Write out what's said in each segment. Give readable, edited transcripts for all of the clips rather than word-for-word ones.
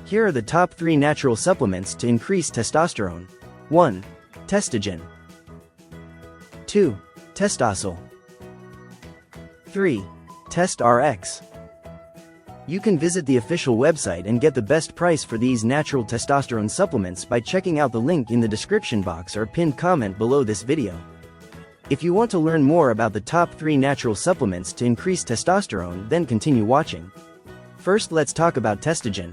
Here are the top 3 natural supplements to increase testosterone. 1. Testogen. 2. Testosil. 3. TestRX. You can visit the official website and get the best price for these natural testosterone supplements by checking out the link in the description box or pinned comment below this video. If you want to learn more about the top 3 natural supplements to increase testosterone, then continue watching. First, let's talk about Testogen.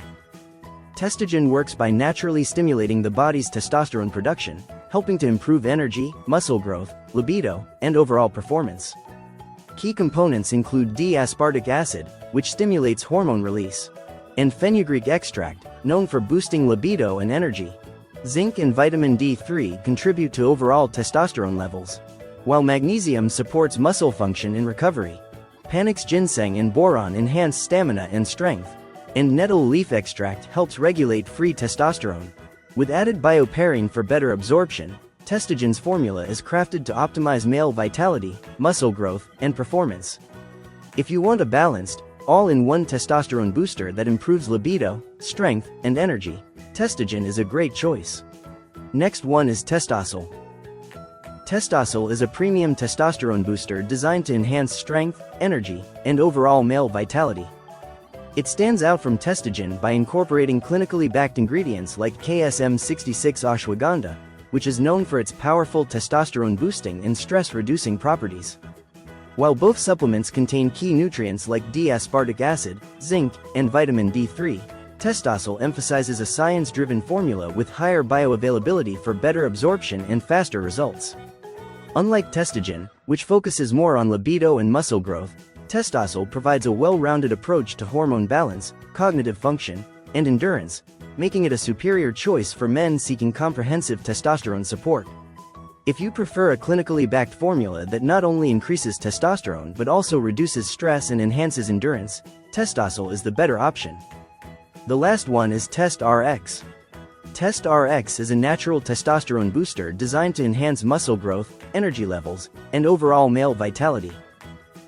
Testogen works by naturally stimulating the body's testosterone production, helping to improve energy, muscle growth, libido, and overall performance. Key components include D-aspartic acid, which stimulates hormone release, and fenugreek extract, known for boosting libido and energy. Zinc and vitamin D3 contribute to overall testosterone levels, while magnesium supports muscle function and recovery. Panax ginseng and boron enhance stamina and strength, and nettle leaf extract helps regulate free testosterone. With added bioperine for better absorption, Testogen's formula is crafted to optimize male vitality, muscle growth, and performance. If you want a balanced, all-in-one testosterone booster that improves libido, strength, and energy, Testogen is a great choice. Next one is Testosil. Testosil is a premium testosterone booster designed to enhance strength, energy, and overall male vitality. It stands out from Testogen by incorporating clinically backed ingredients like KSM-66 ashwagandha, which is known for its powerful testosterone-boosting and stress-reducing properties. While both supplements contain key nutrients like D-aspartic acid, zinc, and vitamin D3, Testosil emphasizes a science-driven formula with higher bioavailability for better absorption and faster results. Unlike Testogen, which focuses more on libido and muscle growth, Testosil provides a well-rounded approach to hormone balance, cognitive function, and endurance, making it a superior choice for men seeking comprehensive testosterone support. If you prefer a clinically backed formula that not only increases testosterone but also reduces stress and enhances endurance, Testosil is the better option. The last one is TestRX. TestRX is a natural testosterone booster designed to enhance muscle growth, energy levels, and overall male vitality.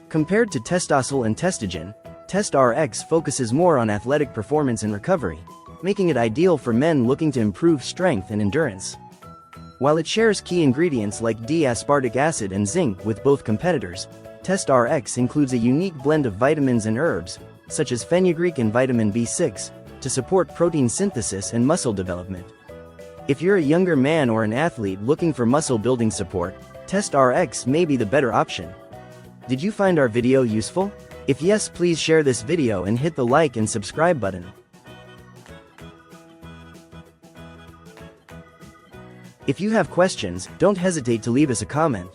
Compared to Testosil and Testogen, TestRX focuses more on athletic performance and recovery, making it ideal for men looking to improve strength and endurance. While it shares key ingredients like D-aspartic acid and zinc with both competitors, TestRX includes a unique blend of vitamins and herbs, such as fenugreek and vitamin B6, to support protein synthesis and muscle development. If you're a younger man or an athlete looking for muscle-building support, TestRX may be the better option. Did you find our video useful? If yes, please share this video and hit the like and subscribe button. If you have questions, don't hesitate to leave us a comment.